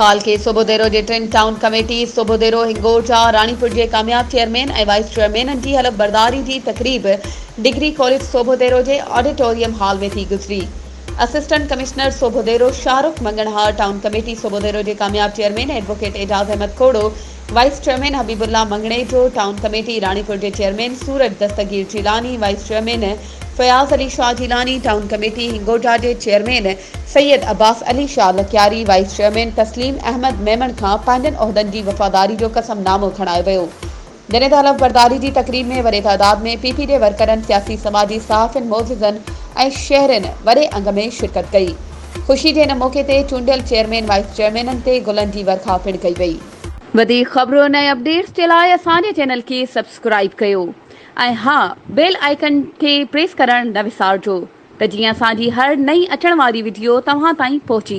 हाल के सोबोदेरो जे टिन टाउन कमेटी सोबोदेरो हिंगोटा रानीपुर जे कामयाब चेयरमैन ऐं वाइस चेयरमैननि जी हलफ़ बरदारी जी तक़रीब डिग्री कॉलेज सोबोदेरो जे ऑडिटोरियम हॉल में थी गुज़री। Assistant commissioner Sobhodero Shahrukh Manganhar, town committee Sobhodero जे कामयाब chairman advocate Ejaz Ahmed Khoro, vice chairman Habibullah Manganejo, town committee Ranipur के chairman Suraj Dastagir Jilani, vice chairman Fayaz Ali Shah Jilani, town committee Hingorja के chairman Syed Abbas Ali Shah लकियारी, wise chairman तस्लीम अहमद मेमन खां पंहिंजनि उहिदनि जी वफ़ादारी जो कसमनामो खणायो वियो। जॾहिं त हलफ़ बरदारी जी तक़रीब में वॾे तादाद में पीपी जे वर्करनि, सियासी समाजी सहाफ़िन, मोज़िज़नि ऐं शहरनि वॾे अंग में शिरकत कई। ख़ुशी जे हिन मौक़े ते चूंडियल चेयरमैन वाइस चेयरमैननि ते गुलनि जी वर्खा पिणु कई वई। वधीक ख़बरुनि ऐं अपडेट्स जे लाइ असांजे चैनल खे सब्सक्राइब कयो ऐं हा, बेल आइकन खे प्रेस करणु न विसारिजो त जीअं असांजी हर नई अचण वारी वीडियो तव्हां ताईं पहुची सघे।